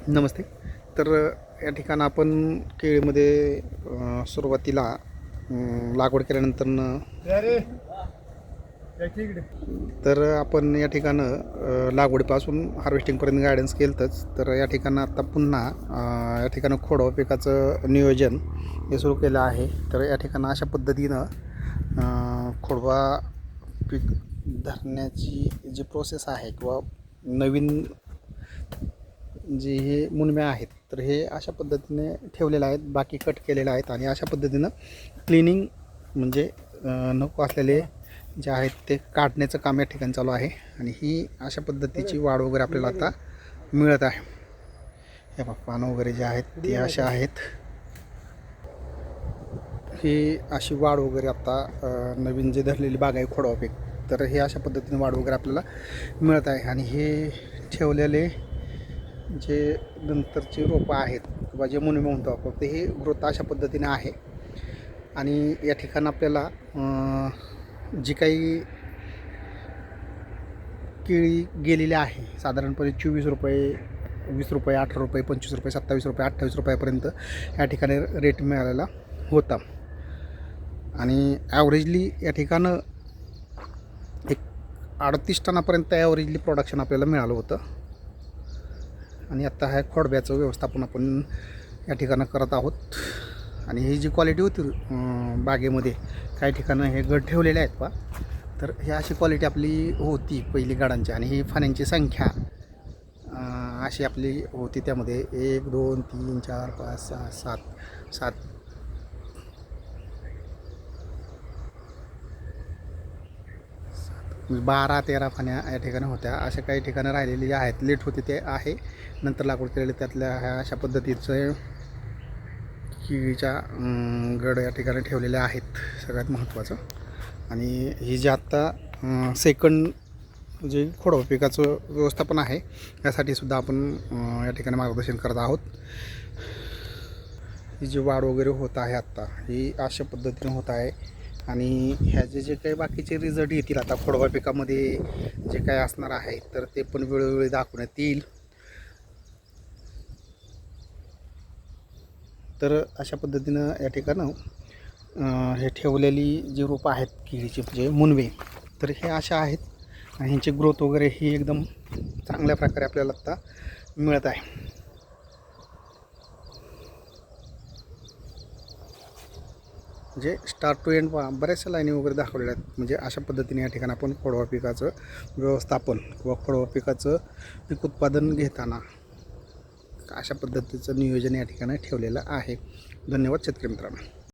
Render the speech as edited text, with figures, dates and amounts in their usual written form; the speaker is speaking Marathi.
नमस्ते. तर या ठिकाणी आपण केळीमध्ये सुरुवातीला लागवड केल्यानंतरनं तर आपण या ठिकाणं लागवडीपासून हार्वेस्टिंगपर्यंत गायडन्स केलंच. तर या ठिकाणं आता पुन्हा या ठिकाणं खोडवा पिकाचं नियोजन हे सुरू केलं आहे. तर या ठिकाणं अशा पद्धतीनं खोडवा पीक धरण्याची जी प्रोसेस आहे किंवा नवीन जे हे मुनम्या आहेत तर हे अशा पद्धतीने ठेवलेले आहेत, बाकी कट केलेले आहेत आणि अशा पद्धतीनं क्लिनिंग म्हणजे नको असलेले जे आहेत ते काढण्याचं काम या ठिकाणी चालू आहे. आणि ही अशा पद्धतीची वाढ वगैरे आपल्याला आता मिळत आहे. हे बघ पानं वगैरे जे आहेत ते अशा आहेत. ही अशी वाढ वगैरे आता नवीन जे धरलेली बाग आहे खोडवा पीक, तर हे अशा पद्धतीने वाढ वगैरे आपल्याला मिळत आहे. आणि हे ठेवलेले जे नंतरची रोपं आहेत किंवा जे मुनिमे म्हणतो आपण ते हे ग्रोथ अशा पद्धतीने आहे. आणि या ठिकाणी आपल्याला जी काही केळी गेलेली आहे साधारणपणे 24 रुपये, 20 रुपये, 18 रुपये, 25 रुपये, 27 रुपये, 28 रुपयापर्यंत या ठिकाणी रेट मिळालेला होता. आणि ॲव्हरेजली या ठिकाणं एक 38 टनापर्यंत ॲव्हरेजली प्रोडक्शन आपल्याला मिळालं होतं. आणि आत्ता ह्या खोडब्याचं व्यवस्थापन आपण या ठिकाणं करत आहोत. आणि ही जी क्वालिटी होती बागेमध्ये काही ठिकाणं हे गड ठेवलेले आहेत पा, तर ही अशी क्वालिटी आपली होती पहिली गाडांची. आणि ही फाण्यांची संख्या अशी आपली होती त्यामध्ये 1 2 3 4 5 6 7 7 12-13 फाण्या या ठिकाणी होत्या. अशा काही ठिकाणं राहिलेली आहेत, लेट होते ते आहे, नंतर लागवड केलेले त्यातल्या ह्या अशा पद्धतीचं केळीच्या गड या ठिकाणी ठेवलेले आहेत सगळ्यात महत्त्वाचं. आणि ही जी आत्ता सेकंड जे खोडवा पिकाचं व्यवस्थापन आहे यासाठी सुद्धा आपण या ठिकाणी मार्गदर्शन करत आहोत. ही जी वाढ वगैरे होत आहे आत्ता ही अशा पद्धतीने होत आहे. आणि ह्याचे जे काही बाकीचे रिझल्ट येतील आता खोडवा पिकामध्ये जे काय असणार आहे तर ते पण वेळोवेळी दाखवण्यात येईल. तर अशा पद्धतीनं या ठिकाणं हे ठेवलेली जी रोपं आहेत केळीची म्हणजे मुनवे, तर हे अशा आहेत. आणि ह्यांची ग्रोथ वगैरे ही एकदम चांगल्या प्रकारे आपल्याला आत्ता मिळत आहे. म्हणजे स्टार्ट टू एंड बऱ्याचशा लाईनी वगैरे दाखवलेल्या आहेत. म्हणजे अशा पद्धतीने या ठिकाणी आपण खोडवा पिकाचं व्यवस्थापन किंवा खोडवा पिकाचं पीक उत्पादन घेताना अशा पद्धतीचं नियोजन या ठिकाणी ठेवलेलं आहे. धन्यवाद शेतकरी मित्रांनो.